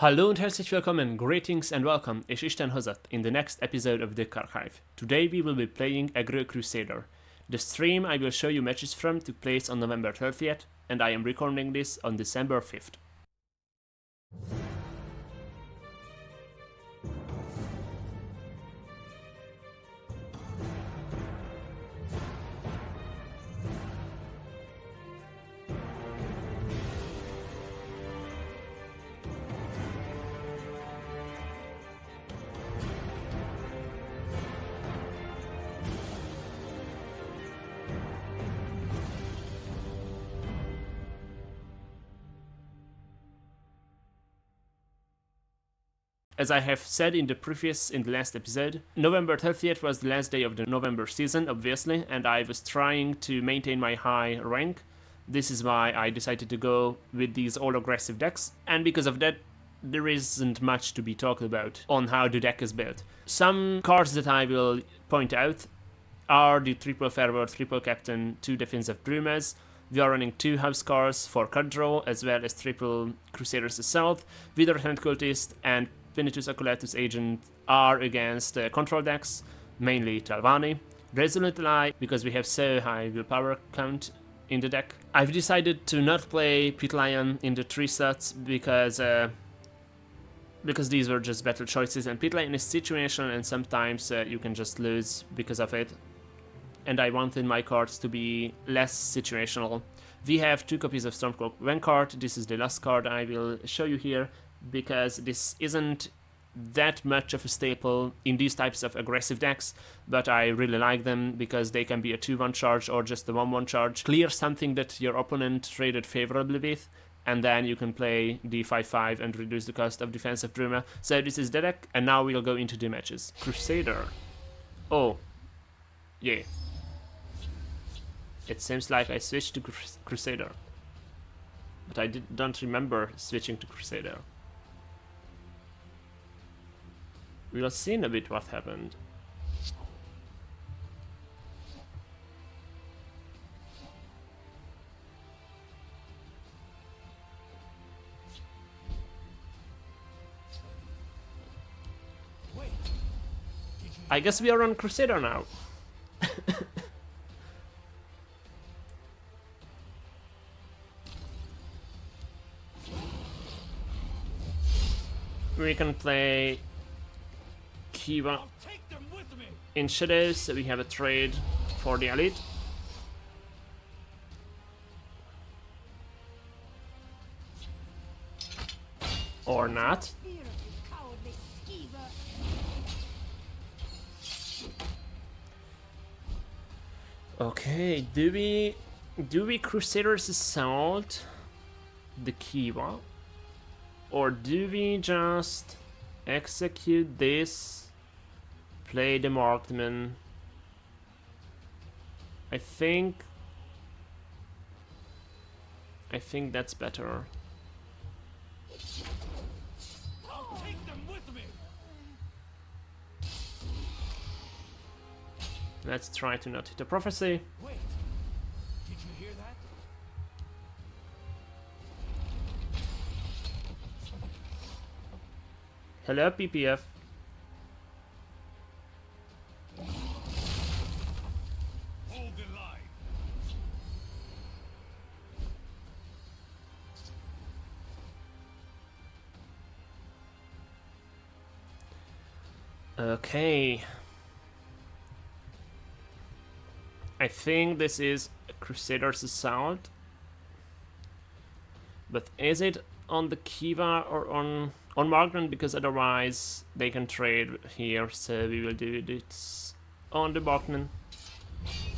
Hallo und herzlich willkommen, greetings and welcome, és Isten hozott in the next episode of Deck Archive. Today we will be playing Aggro Crusader. The stream I will show you matches from took place on November 30th, and I am recording this on December 5th. As I have said in the last episode, November 30th was the last day of the November season, obviously, and I was trying to maintain my high rank. This is why I decided to go with these all-aggressive decks, and because of that, there isn't much to be talked about on how the deck is built. Some cards that I will point out are the triple Fervor, triple Captain, 2 defensive Brumas. We are running 2 house cards for card draw, as well as triple Crusader's Assault, Wither-Hand Cultist, and Penitus Oculatus Agent are against control decks, mainly Talvani. Resolute Ally, because we have so high willpower count in the deck. I've decided to not play Pit Lion in the 3 slots because these were just better choices, and Pit Lion is situational and sometimes you can just lose because of it. And I wanted my cards to be less situational. We have 2 copies of Stormcloak Vanguard. This is the last card I will show you here, because this isn't that much of a staple in these types of aggressive decks, but I really like them because they can be a 2-1 charge or just a 1-1 charge. Clear something that your opponent traded favorably with, and then you can play the 5-5 and reduce the cost of defensive Bruma. So this is the deck, and now we'll go into the matches. Crusader. Oh. Yeah. It seems like I switched to Crusader. But I don't remember switching to Crusader. We'll see in a bit what happened. I guess we are on Crusader now. We can play Kiva in Shadows, so we have a trade for the Elite. Or not. Okay, do we Crusader's Assault the Kiva? Or do we just execute this, play the Markman? I think that's better. I'll take them with me. Let's try to not hit a prophecy. Wait, did you hear that? Hello, PPF. Hold the line. Okay. I think this is a Crusader's Assault. But is it on the Kiva or on Markman? Because otherwise they can trade here, so we will do it on the Markman.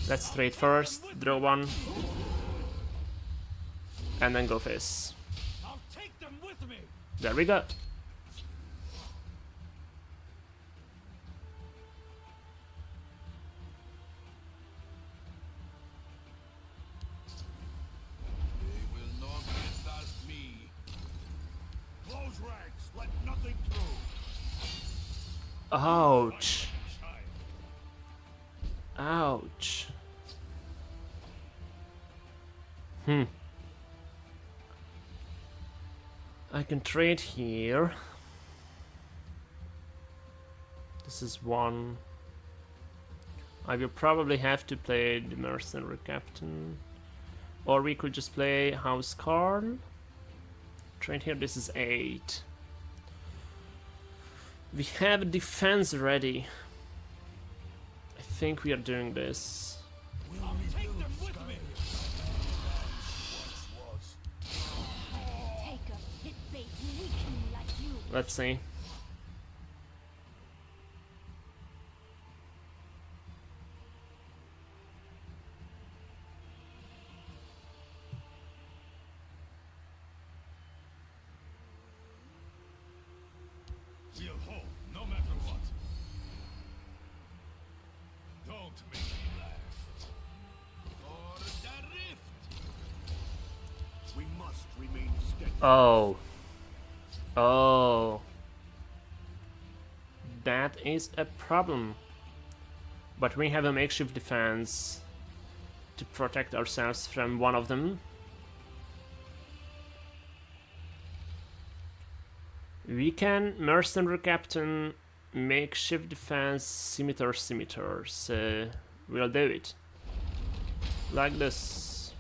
Let's trade first, draw 1, and then go face. I'll take them with me. There we go. Ouch. Ouch. I can trade here. This is one. I will probably have to play the Mercenary Captain. Or we could just play House Carl. Trade here, this is 8. We have a defense ready. I think we are doing this. Let's see. We'll hold, no matter what. Don't make me laugh. For the rift. We must remain steady. Oh. Oh. That is a problem. But we have a makeshift defense to protect ourselves from one of them. We can Mercenary Captain, makeshift defense, scimitar, so we'll do it. Like this.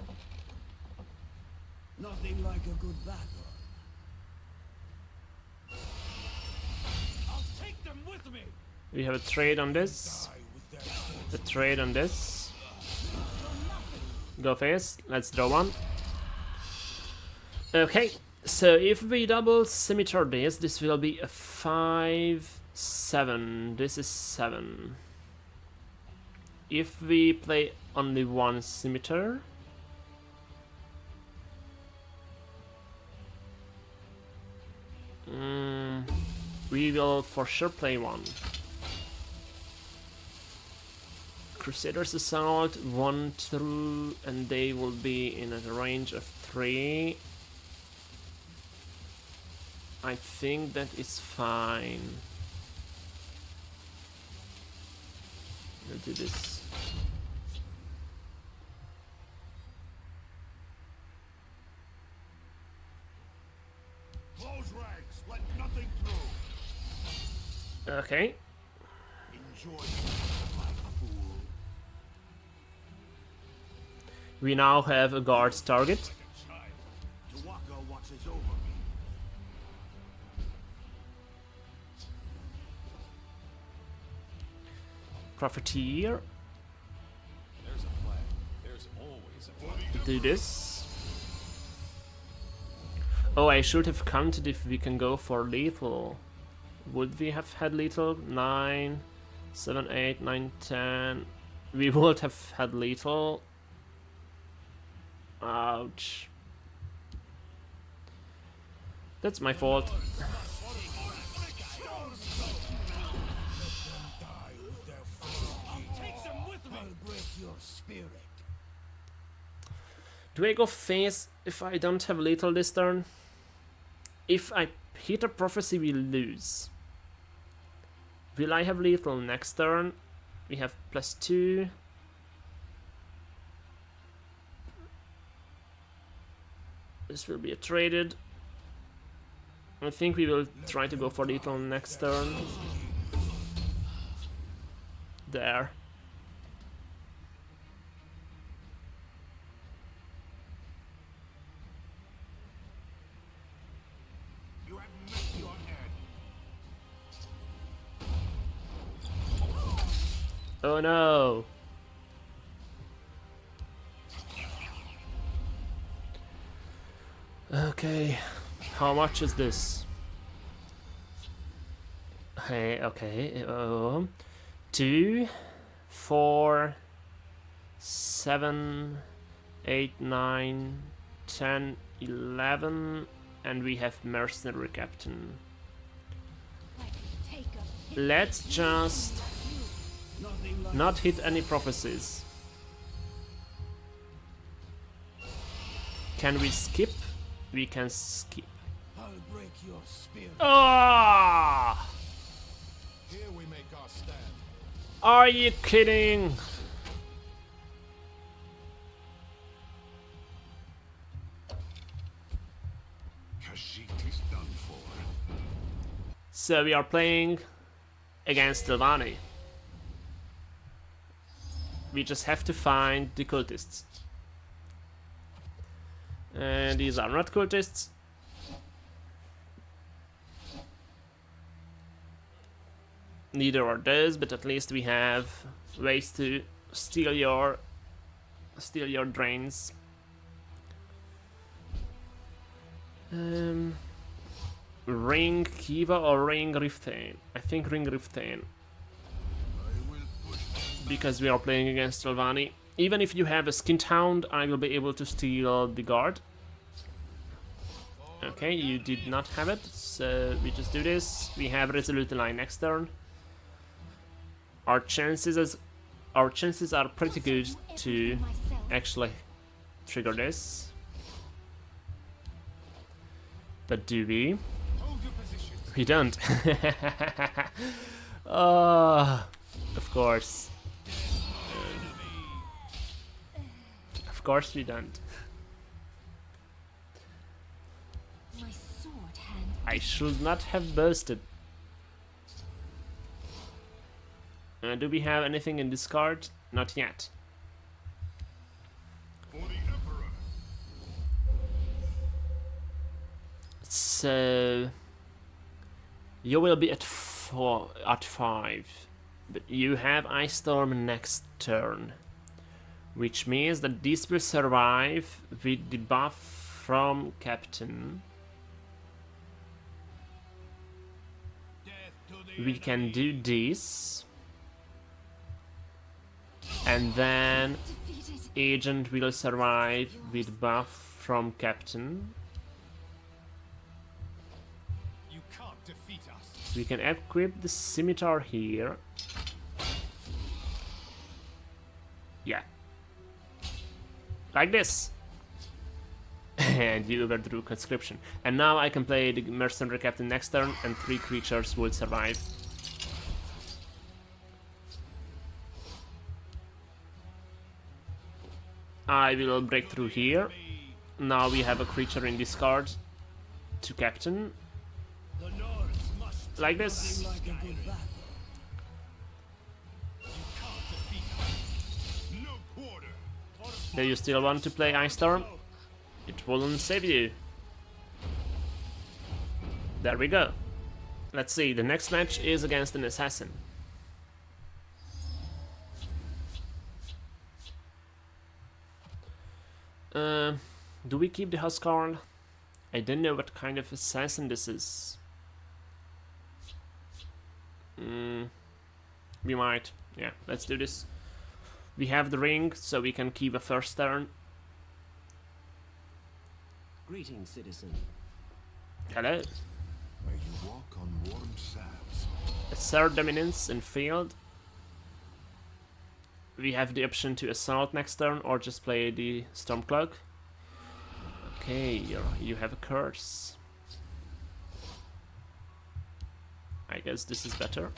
Nothing like a good battle. I'll take them with me. We have a trade on this. A trade on this. Go first. Let's draw one. Okay. So if we double scimitar this will be a 5, 7. This is 7. If we play only one scimitar, we will for sure play one. Crusader's Assault, 1 through, and they will be in a range of 3. I think that is fine. We'll do this. Close ranks, let nothing through. Okay. Enjoy like a fool. We now have a guard target. Like a child. Tuwaka watches over me. Profiteer. There's a plan. There's always a plan. Do this. Oh, I should have counted if we can go for lethal. Would we have had lethal? 9, 7, 8, 9, 10. We would have had lethal. Ouch. That's my fault. Do I go face if I don't have lethal this turn? If I hit a prophecy, we lose. Will I have lethal next turn? We have +2. This will be a traded. I think we will try to go for lethal next turn. There. You have met your end. Oh no! Okay, how much is this? Hey, okay, 2, 4, 7, 8, 9, 10, 11, and we have Mercenary Captain. Let's just not hit any prophecies. Can we skip? We can skip. I'll break your spirit. Ah! Here we make our stand. Are you kidding? Khajiit is So we are playing against Silvani. We just have to find the cultists. And these are not cultists. Neither are those, but at least we have ways to steal your drains. Ring Kiva or Ring Riftain? I think Ring Riftain. Because we are playing against Silvani. Even if you have a Skint Hound, I will be able to steal the guard. Okay, you did not have it, so we just do this. We have Resolute Line next turn. Our chances are pretty good to actually trigger this. But do we? We don't. Oh, of course. Of course we don't. I should not have boasted. Do we have anything in this card? Not yet. So you will be at 5, but you have Ice Storm next turn, which means that this will survive with the buff from Captain. We can do this, and then Agent will survive with buff from Captain. We can equip the scimitar here. Yeah. Like this. And you overdrew conscription. And now I can play the mercenary captain next turn and 3 creatures will survive. I will break through here. Now we have a creature in discard to captain. Like this. Do you still want to play Ice Storm? It wouldn't save you. There we go. Let's see, the next match is against an assassin. Do we keep the Huskarl? I don't know what kind of assassin this is. We might. Yeah, let's do this. We have the ring, so we can keep a first turn. Greetings, citizen. Hello. Where you walk on warm sands. Assert dominance in field. We have the option to assault next turn or just play the Stormcloak. Okay, you have a curse. I guess this is better.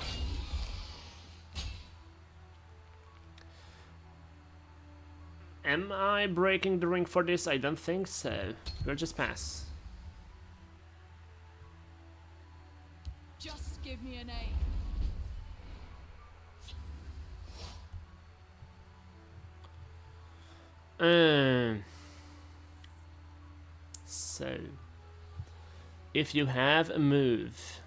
Am I breaking the ring for this? I don't think so. We'll just pass. Just give me a name. So, if you have a move,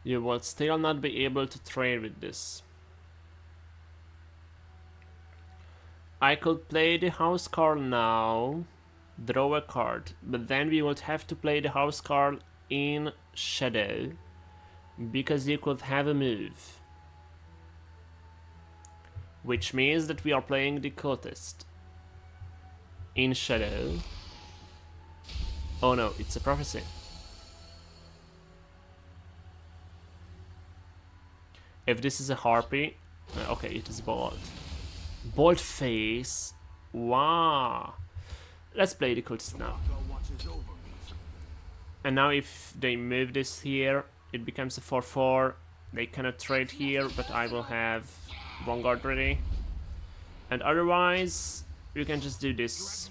you will still not be able to trade with this. I could play the Housecarl now, draw a card, but then we would have to play the Housecarl in Shadow, because you could have a move. Which means that we are playing the Cultist in Shadow. Oh no, it's a prophecy. If this is a harpy, okay, it is bold. Bold face. Wow. Let's play the cultist now. And now if they move this here, it becomes a 4/4. They cannot trade here, but I will have Vanguard ready. And otherwise, we can just do this.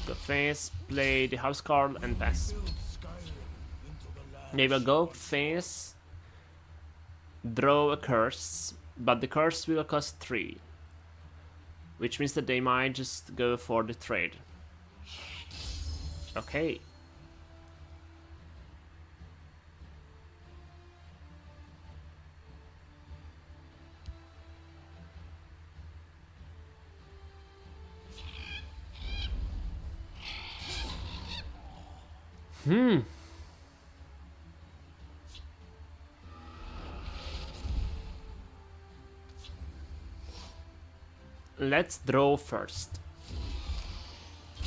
Go face, play the Housecarl and pass. They will go face, draw a curse, but the curse will cost 3. Which means that they might just go for the trade. Okay. Let's draw first.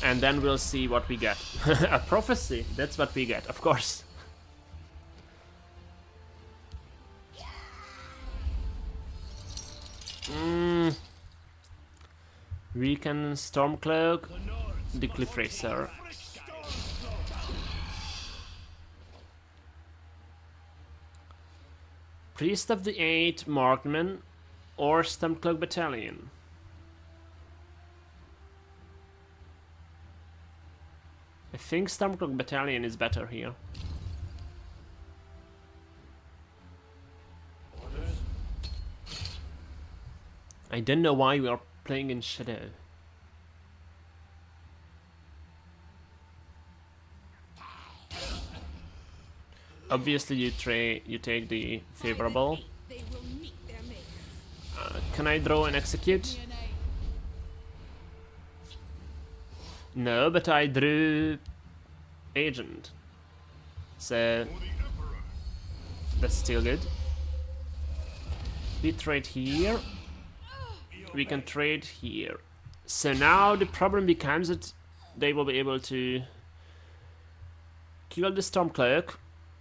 And then we'll see what we get. A prophecy, that's what we get, of course. We can Stormcloak, the Cliff Racer. Priest of the Eight, Markman, or Stormcloak Battalion. I think Stormcloak Battalion is better here. I don't know why we are playing in Shadow. Obviously you take the favorable. Can I draw and execute? No, but I drew agent. So that's still good. We trade here. We can trade here. So now the problem becomes that they will be able to kill the Stormcloak,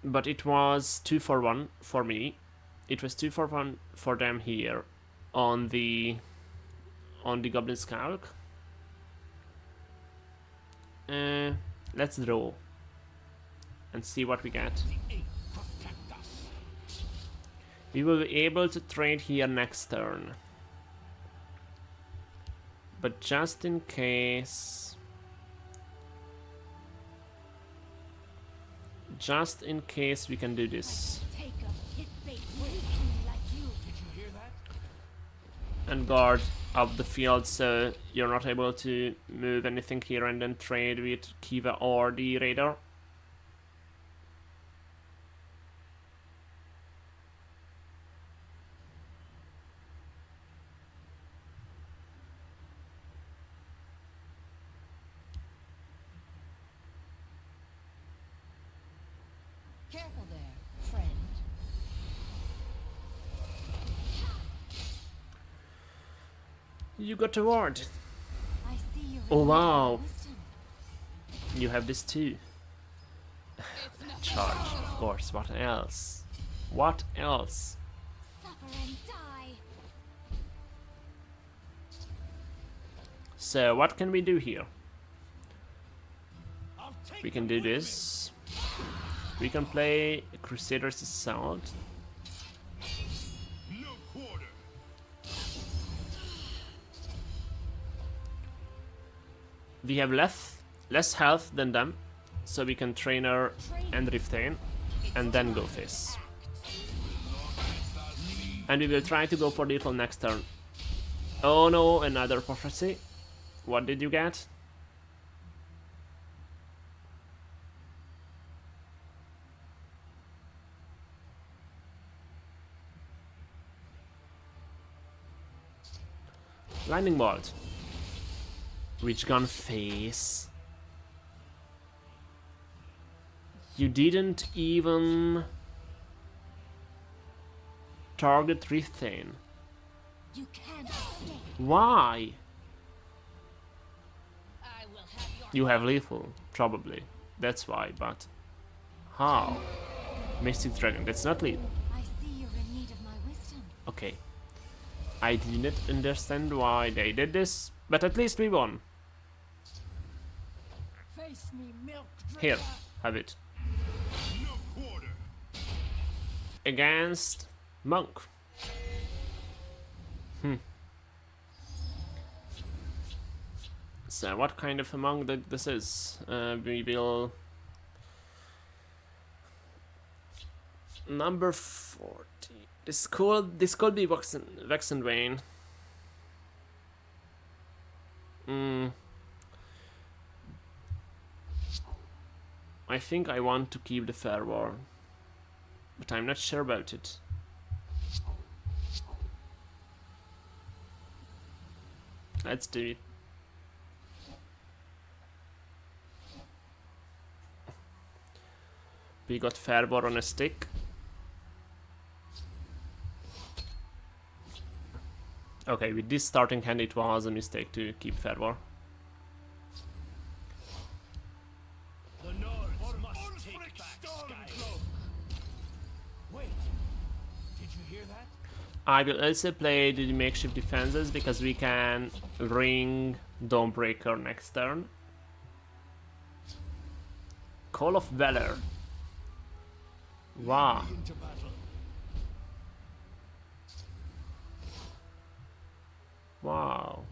but it was 2 for 1 for me. It was 2 for 1 for them here on the Goblin Skulk. Let's draw and see what we get. We will be able to trade here next turn. But just in case... Just in case we can do this. And guard up the field so you're not able to move anything here and then trade with Kiva or the Raider. Careful there, friend. You got a ward. I see you. Oh wow. You have this too. Charge, of course. What else? What else? Suffer and die. So what can we do here? We can do this. We can play Crusader's Assault. No quarter. We have less health than them, so we can Trainer and Riftain, and then go face. And we will try to go for lethal next turn. Oh no, another prophecy. What did you get? Lightning Bolt. Which gun face? You didn't even target Riftain. You can't escape. Why? I will have your You have lethal, probably. That's why, but how? Mystic Dragon, that's not lethal. I see you're in need of my wisdom. Okay. I didn't understand why they did this, but at least we won. Face me, milk Here, drinker. have it. No quarter. Against Monk. So what kind of a monk that this is? We will... Number 40. This could be Vex and Vayne. I think I want to keep the Fair War, but I'm not sure about it. Let's do it. We got Fair War on a stick. Okay, with this starting hand it was a mistake to keep Fair War. The Nords must take back Sky. Wait, did you hear that? I will also play the makeshift defenses because we can ring Dawnbreaker next turn. Call of Valor. Wow. Into battle. Wow.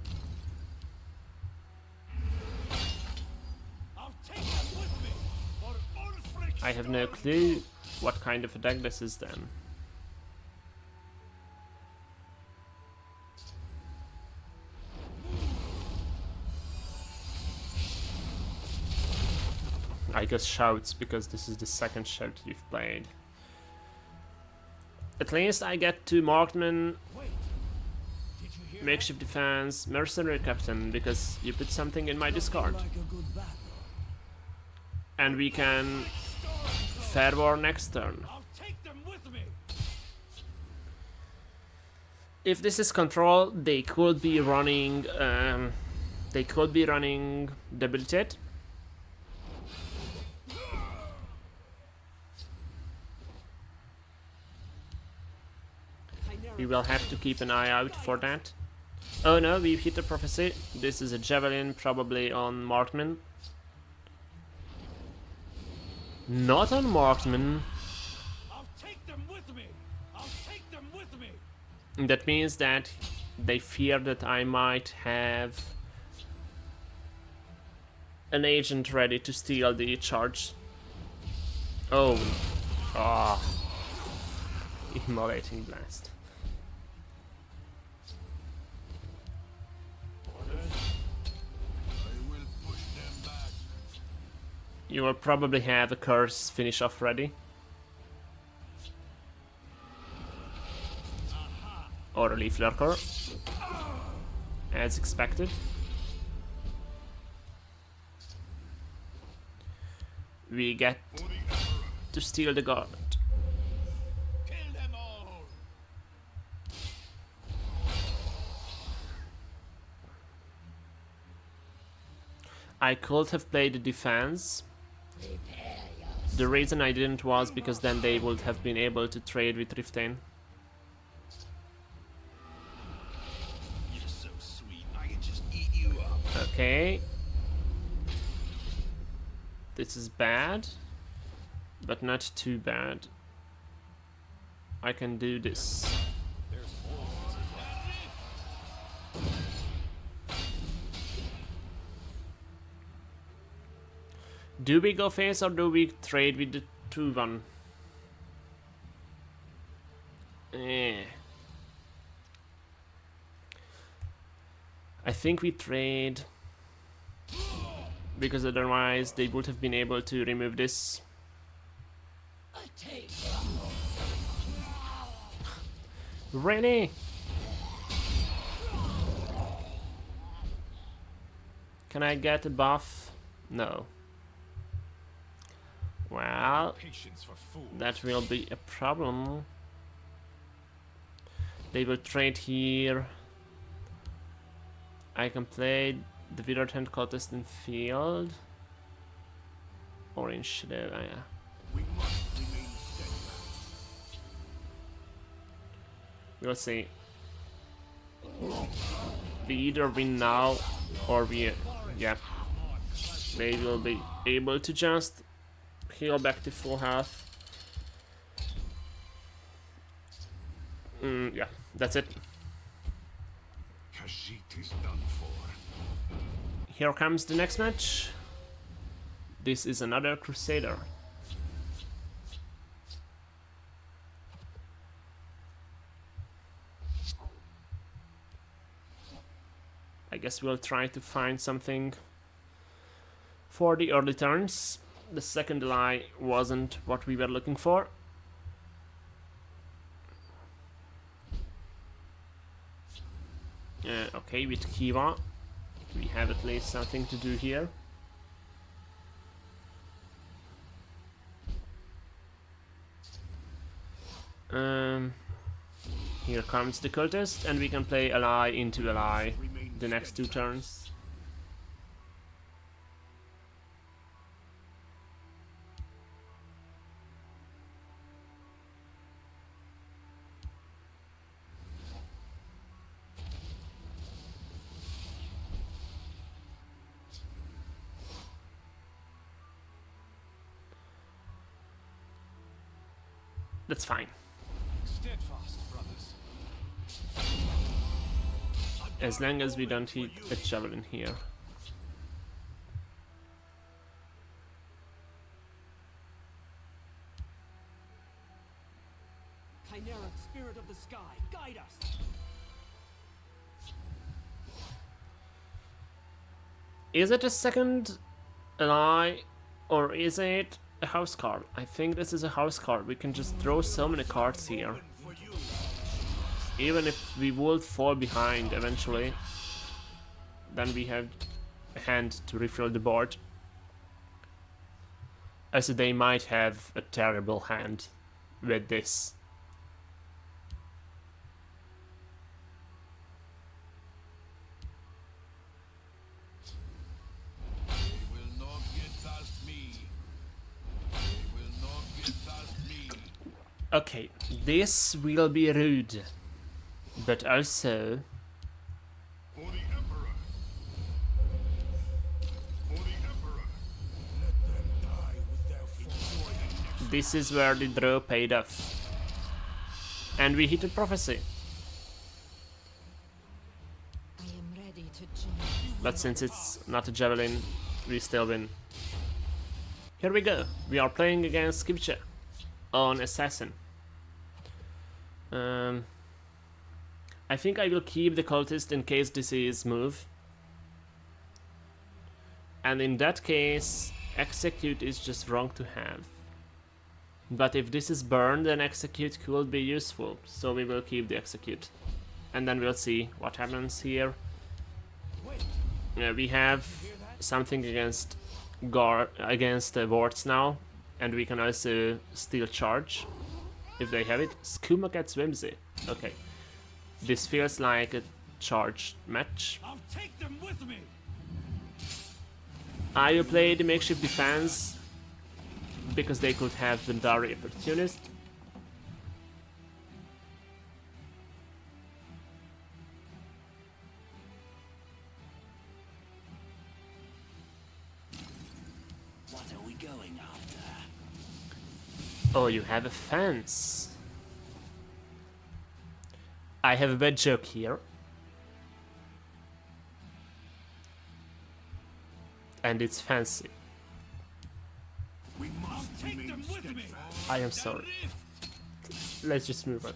I'll take them with me. For Ulfric I have no clue what kind of a deck this is then. I guess shouts because this is the second shout you've played. At least I get 2 marksmen, Wait, did you hear makeshift defense, mercenary captain because you put something in my discard. Like a good battle. And we can Fair War next turn. I'll take them with me. If this is control, they could be running Debilitate. We will have to keep an eye out for that. Oh no, we hit a prophecy. This is a javelin, probably on marksman. Not on marksman. I'll take them with me. I'll take them with me. That means that they fear that I might have an agent ready to steal the charge. Oh. Ah. Immolating blast. You will probably have a curse finish off ready. Or a leaf lurker. As expected. We get to steal the garment. Kill them all. I could have played the defense. The reason I didn't was because then they would have been able to trade with Riftain. You're so sweet. I can just eat you up. Okay. This is bad, but not too bad. I can do this. There's always a plan. Do we go face or do we trade with the 2-1? I think we trade because otherwise they would have been able to remove this. Really? Can I get a buff? No. Well, Patience for fools. that will be a problem. They will trade here. I can play the Withered Hand Cultist in field. Orange Shadow, yeah. We must remain steadfast. We'll see. We either win now or we... yeah. They will be able to just heal back to full health. Yeah, that's it. Khajiit is done for. Here comes the next match. This is another Crusader. I guess we'll try to find something for the early turns. The second ally wasn't what we were looking for. Okay, with Kiva, we have at least something to do here. Here comes the cultist, and we can play ally into ally the next 2 turns. That's fine. Steadfast, brothers. As long as we don't hit a javelin here. Chimera, spirit of the sky, guide us! Is it a second ally or is it a house card? I think this is a house card. We can just throw so many cards here. Even if we would fall behind eventually, then we have a hand to refill the board. Also, they might have a terrible hand with this. They will not get past me. They will not get past me. Okay, this will be rude, but also For the Emperor. For the Emperor. Let them die with their fall. this is where the draw paid off. And we hit a prophecy. I am ready to join. But since it's not a javelin, we still win. Here we go. We are playing against Skipcha on Assassin. I think I will keep the cultist in case this is move. And in that case, execute is just wrong to have. But if this is burn, then execute could be useful. So we will keep the execute. And then we'll see what happens here. We have something against wards now, and we can also steal charge if they have it. Skooma gets whimsy. Okay, this feels like a charged match. I'll take them with me. I will play the makeshift defense because they could have Vendari opportunist. What are we going after? Oh, you have a fence. I have a bad joke here. And it's fancy. We must Take remain them with me. steadfast. I am sorry. Let's just move on.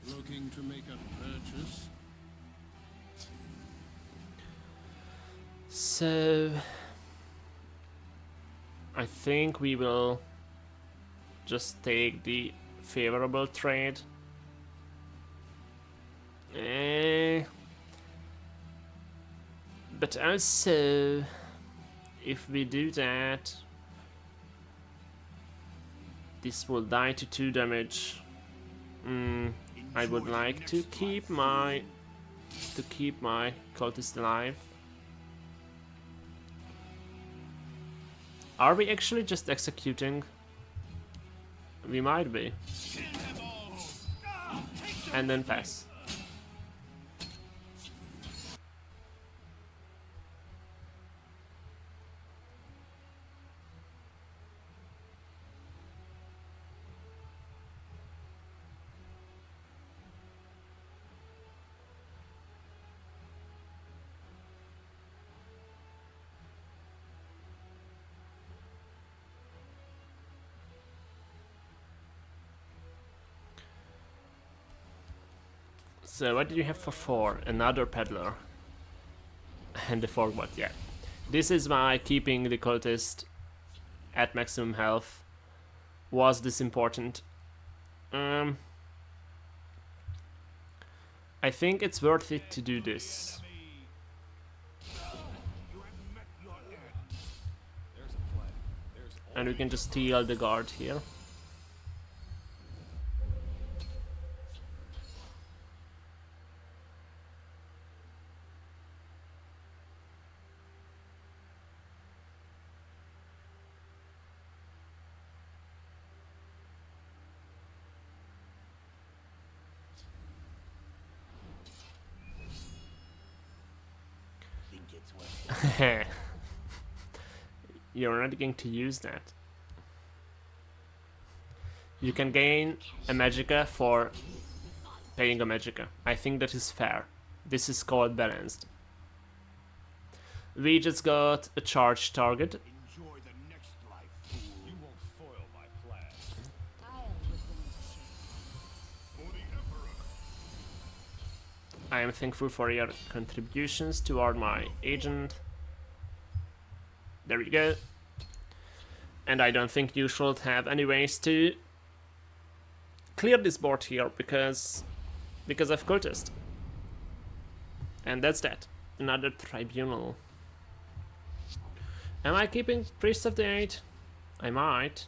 Looking to make a purchase? So I think we will just take the favorable trade. But also, if we do that, this will die to 2 damage. I would like to keep my cultist alive. Are we actually just executing? We might be. And then pass. So what did you have for 4? Another peddler. And the fogbot, yeah. This is why keeping the cultist at maximum health was this important. I think it's worth it to do this. And we can just steal the guard here. Think it's worth You're not going to use that. You can gain a Magica for paying a Magica. I think that is fair. This is called balanced. We just got a charge target. Enjoy the next life, fool. You won't foil my plan. I'll put them to shame. For the Emperor. I am thankful for your contributions toward my agent. There we go. And I don't think you should have any ways to clear this board here because of cultist. And that's that. Another tribunal. Am I keeping Priest of the Eight? I might.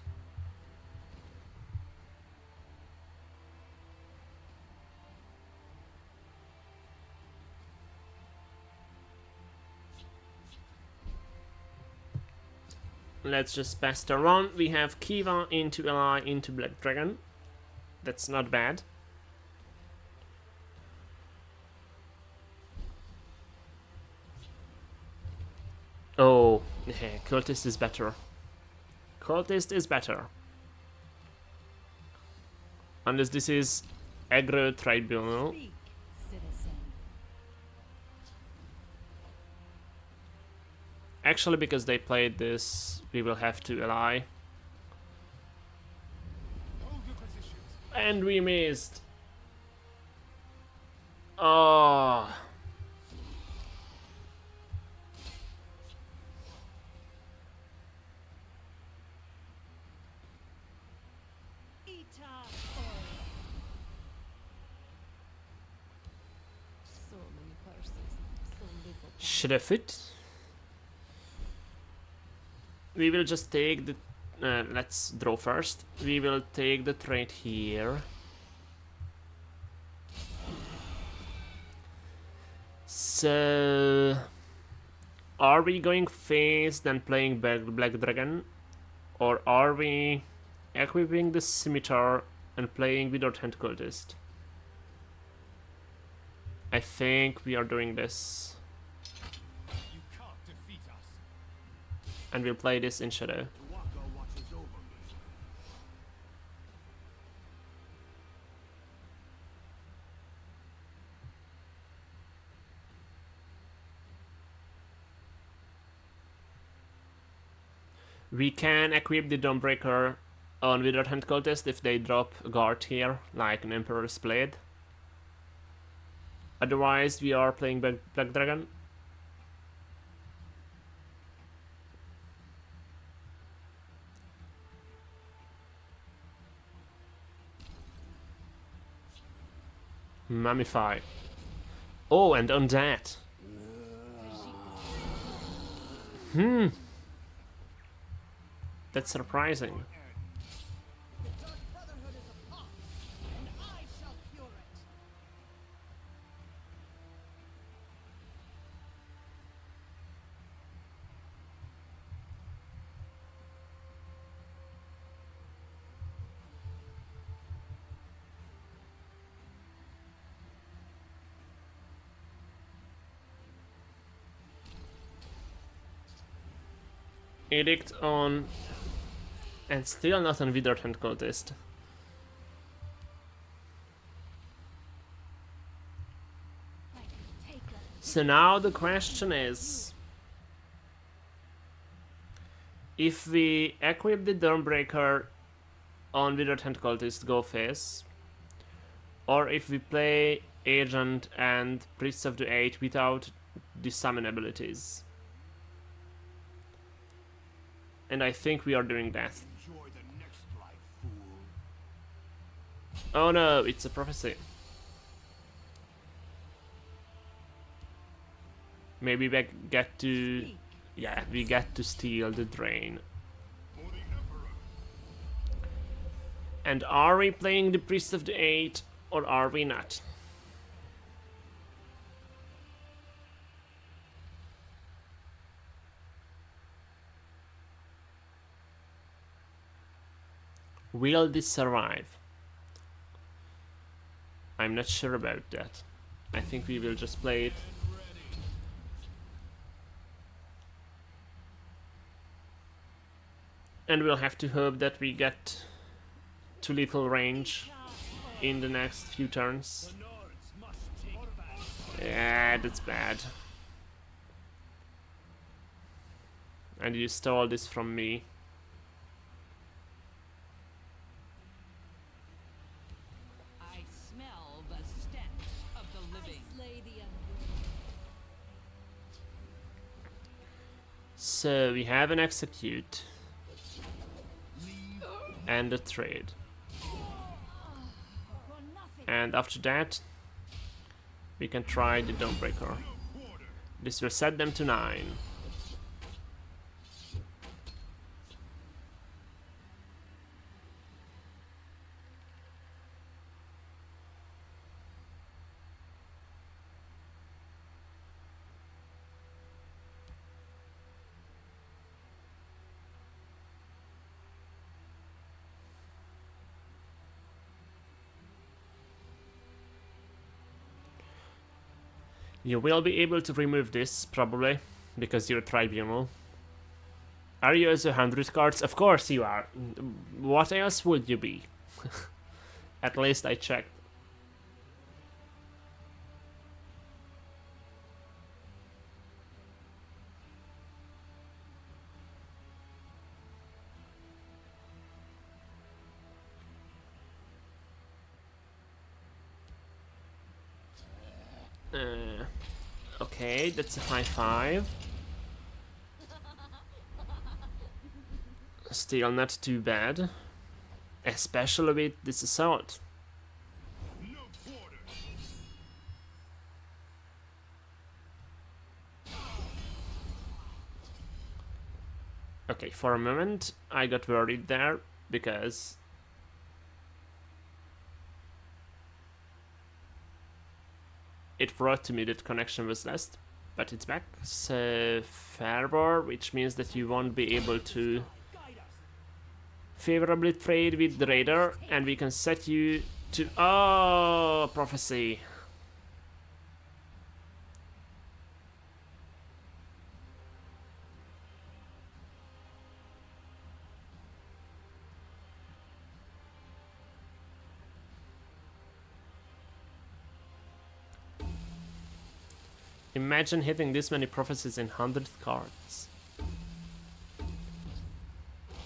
Let's just pass it around. We have Kiva into ally into Black Dragon. That's not bad. Oh, yeah, Cultist is better. Cultist is better. Unless this is Aggro Tribunal. Speak, citizen. Actually, because they played this, we will have to ally. Hold your positions. And we missed. Oh. Ita ora. So many curses, so little power. Should I fit? We will just take the... let's draw first. We will take the trade here. So... Are we going face then playing Black Dragon? Or are we equipping the Scimitar and playing Without Hand Cultist? I think we are doing this. You can't defeat us. And we'll play this in Shadow. The Waka watches over me. We can equip the Dawnbreaker on Without Hand Cultist if they drop a guard here, like an Emperor's Blade. Otherwise, we are playing Black Dragon. Mummify. Oh, and on that. That's surprising. The Dark Brotherhood is upon, and I shall cure it. Edict on... And still not on Without Hand Cultist. Take them. So now the question is... If we equip the Dawnbreaker on Without Hand Cultist, go face. Or if we play Agent and Priest of the Eight without the summon abilities. And I think we are doing that. Enjoy the next life, fool. Oh no, it's a prophecy. Maybe we get to... Yeah, we get to steal the drain. For the Emperor. And are we playing the Priest of the Eight, or are we not? Will this survive? I'm not sure about that. I think we will just play it. And we'll have to hope that we get too little range in the next few turns. Yeah, that's bad. And you stole this from me. I smell the stench of the living. Slay the unworthy. So we have an execute and a trade. For nothing. And after that, we can try the Dawnbreaker. This will set them to 9. You will be able to remove this, probably, because you're Tribunal. Are you as 100 cards? Of course you are. What else would you be? At least I checked. Okay, that's a 5/5. Still not too bad. Especially with this assault. No quarter. Okay, for a moment I got worried there because it brought to me that connection was lost, but it's back. So Fervor, which means that you won't be able to favorably trade with the Raider, and we can set you to... Oh, Prophecy. Imagine hitting this many prophecies in 100 cards.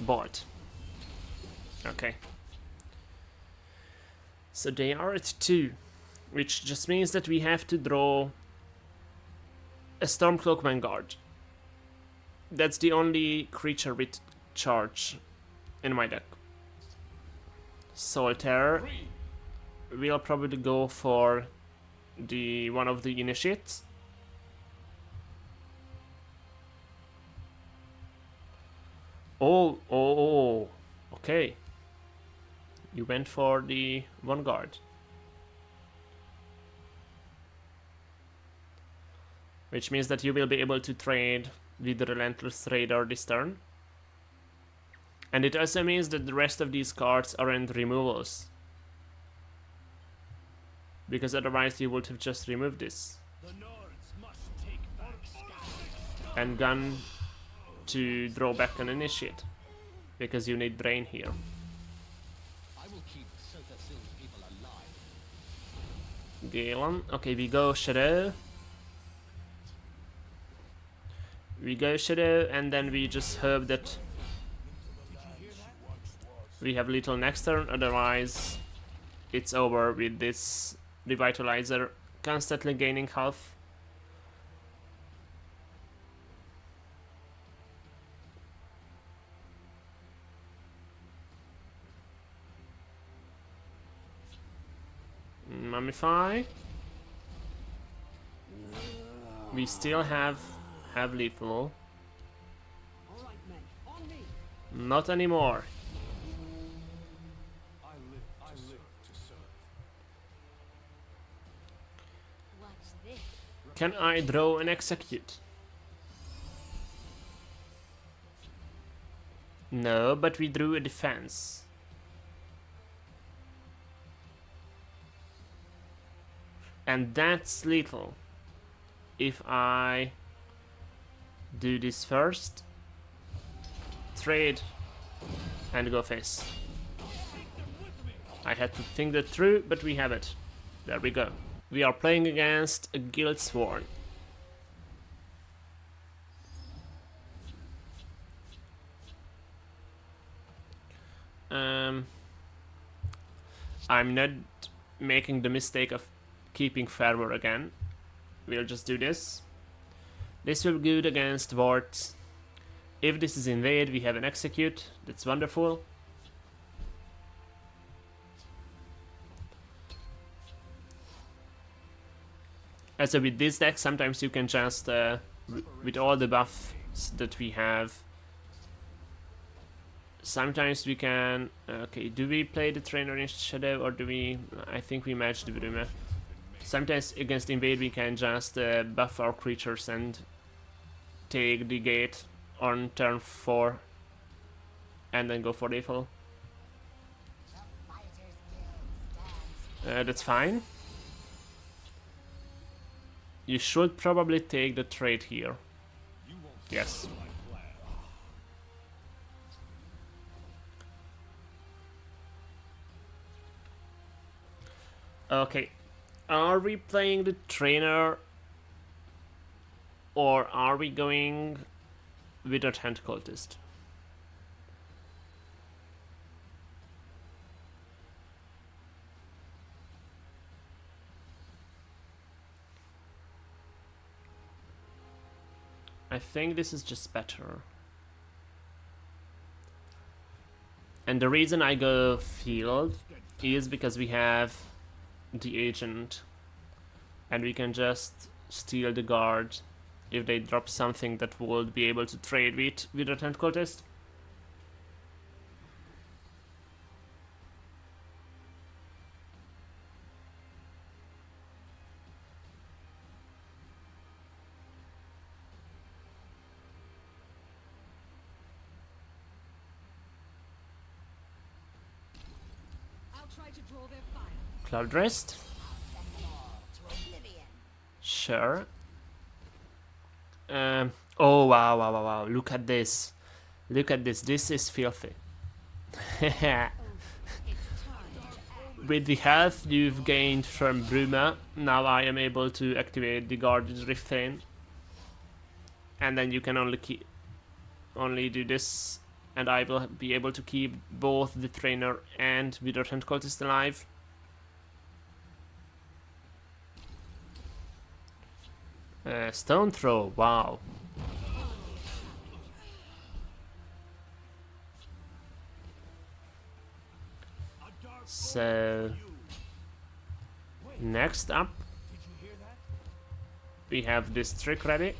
Bought. Okay. So they are at 2, which just means that we have to draw a Stormcloak Vanguard. That's the only creature with charge in my deck. Solitaire will probably go for the one of the initiates. Oh, okay. You went for the Vanguard. Which means that you will be able to trade with the Relentless Raider this turn. And it also means that the rest of these cards aren't removals. Because otherwise you would have just removed this. And gone to draw back an initiate. Because you need Drain here. I will keep Sothasil's people alive. Galen. Okay, we go Shadow. We go Shadow, and then we just hope that we have little next turn, otherwise it's over with this revitalizer, constantly gaining health. Mummify. We still have lethal. All right, men, on me. Not anymore. I live to serve. What's this? Can I draw and execute? No, but we drew a defense. And that's lethal. If I do this first, trade, and go face. I had to think that through, but we have it. There we go. We are playing against a Guild Sworn. I'm not making the mistake of keeping Fervor again. We'll just do this. This will be good against wards. If this is invade, we have an execute. That's wonderful. And so with this deck, sometimes you can just, with all the buffs that we have, sometimes we can... Okay, do we play the trainer in Shadow or do we... I think we match the Bruma. Sometimes against invade we can just buff our creatures and take the gate on turn 4 and then go for lethal. That's fine. You should probably take the trade here. Yes. Okay. Are we playing the trainer or are we going Withered Hand Cultist? I think this is just better. And the reason I go field is because we have the agent and we can just steal the guard if they drop something that would be able to trade with Withered Hand Cultist. I'll try to draw their fire. Cloud Rest. Sure. Oh wow! Look at this! Look at this! This is filthy. With the health you've gained from Bruma, now I am able to activate the Guardian's Rift Thane. And then you can only do this, and I will be able to keep both the trainer and Withered Hand Cultist alive. Stone Throw, wow. So, next up, we have this trick ready.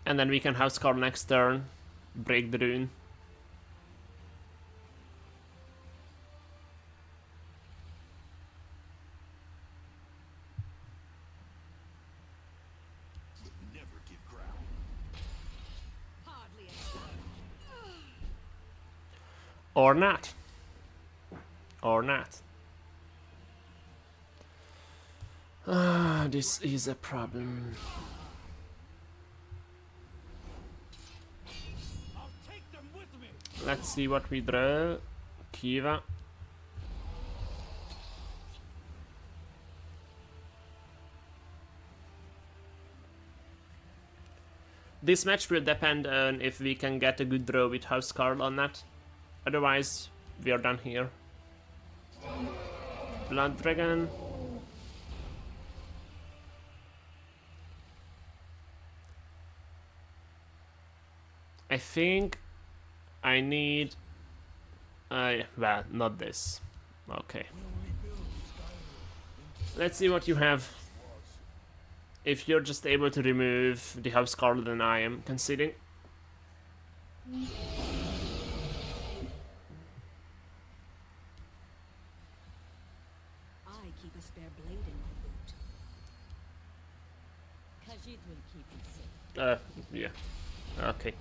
And then we can Housecarl next turn, break the rune. Never give ground. Hardly a Or not. Or not. Ah, this is a problem. I'll take them with me. Let's see what we draw. Kiva. This match will depend on if we can get a good draw with House Carl or not. Otherwise, we are done here. Blood Dragon. I think I need... well, not this. Okay. Let's see what you have. If you're just able to remove the House Carl, then I am conceding. I keep a spare blade in my boot. Khajiit will keep you safe. Yeah. Okay.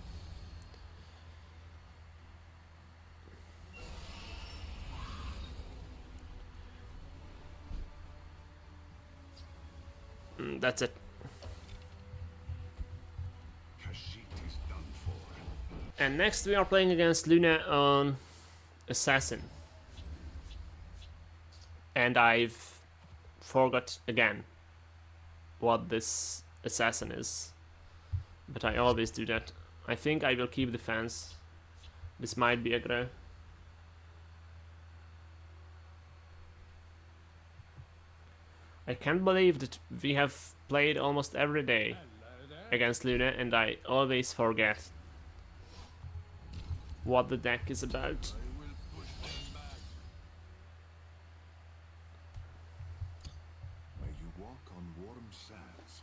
That's it. Khajiit is done for. And next we are playing against Luna on Assassin. And I've forgot again what this Assassin is. But I always do that. I think I will keep defense. This might be aggro. I can't believe that we have played almost every day against Luna and I always forget what the deck is about. I will push them back. May you walk on warm sands.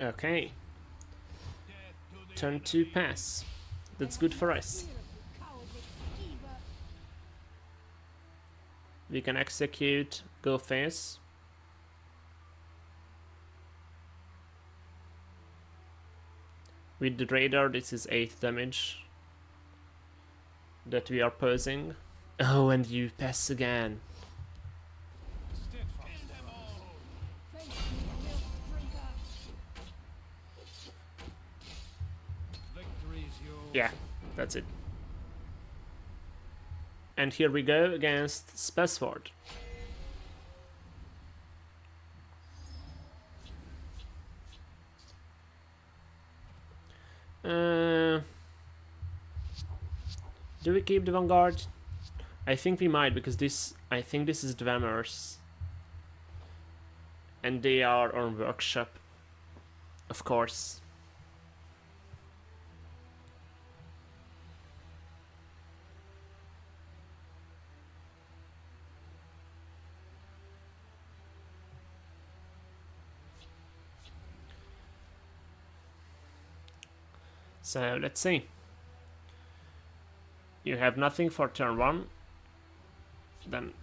Okay, Death to the turn 2 pass. That's good for us. Fear of you, cowardly skeever. We can execute Go Face. With the radar, this is 8 damage that we are posing. Oh, and you pass again. Kill them all. Face me, milk drinker. Victory is yours. Yeah, that's it. And here we go against Spellsword. Do we keep the Vanguard? I think we might, because I think this is Dwemer's. And they are on Workshop. Of course. So let's see. You have nothing for turn 1. Then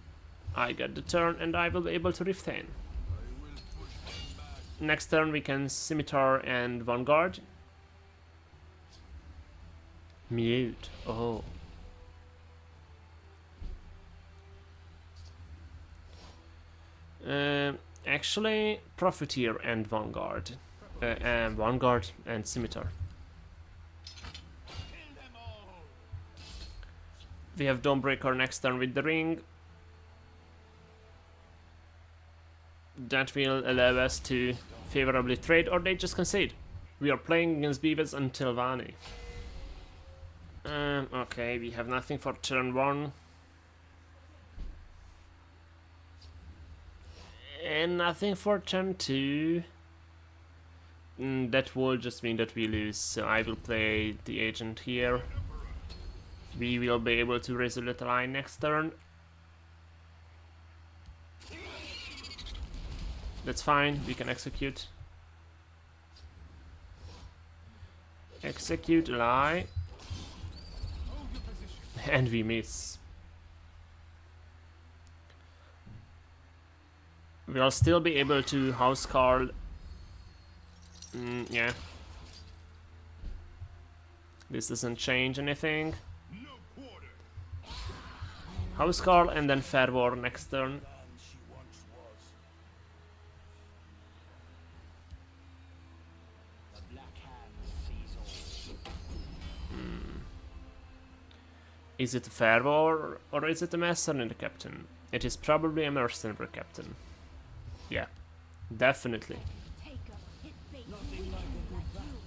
I get the turn and I will be able to retain. I will push them back. Next turn we can Scimitar and Vanguard. Mute. Oh. Actually, Profiteer and Vanguard. Vanguard and Scimitar. Kill them all. We have Dawnbreaker next turn with the ring. That will allow us to favorably trade, or they just concede. We are playing against Beavis and Tilvani. Okay, we have nothing for turn 1. And nothing for turn 2. That will just mean that we lose, so I will play the agent here. We will be able to resolve the line next turn. That's fine, we can execute. Execute lie. And we miss. We'll still be able to house Carl. Yeah. This doesn't change anything. No quarter. House Carl and then Fair War next turn. She once was. The Black Hand sees all. Is it a fervor or is it a mercenary captain? It is probably a mercenary captain. Yeah, definitely. Take a hit bait. Nothing like a good battle.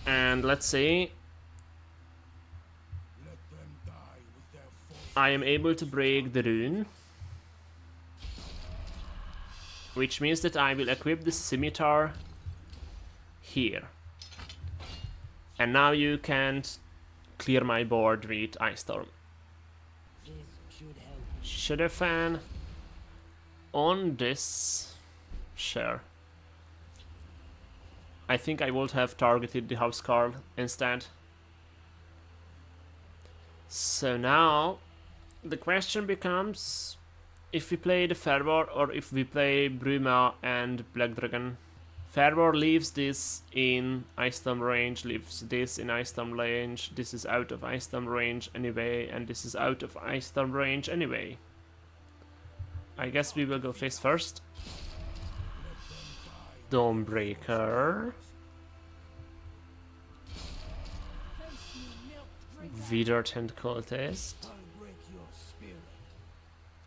And let's see, Let them die with their force. I am able to break the rune, which means that I will equip the scimitar here. And now you can't clear my board with Ice Storm. This should help. Shadow Fan on this. Sure. I think I would have targeted the Housecarl instead. So now the question becomes if we play the Fervor or if we play Bruma and Black Dragon. Fervor leaves this in Ice Storm range, leaves this in Ice Storm range, this is out of Ice Storm range anyway, and this is out of Ice Storm range anyway. I guess we will go face first. Dawnbreaker. Withered Hand Cultist.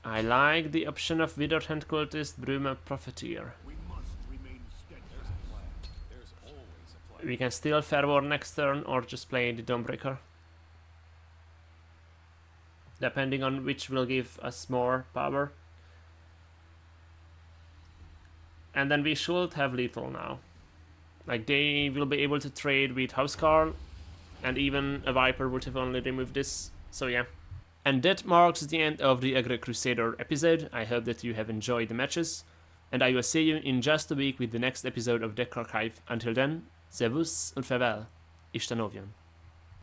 I like the option of Withered Hand Cultist, Bruma Profiteer. We must remain steadfast. There's always a plan. We can steal Fervor next turn or just play the Dawnbreaker, depending on which will give us more power. And then we should have lethal now. Like, they will be able to trade with Housecarl, and even a Viper would have only removed this, so yeah. And that marks the end of the Aggro Crusader episode. I hope that you have enjoyed the matches, and I will see you in just a week with the next episode of Deck Archive. Until then, Servus und Farewell. Istanovian.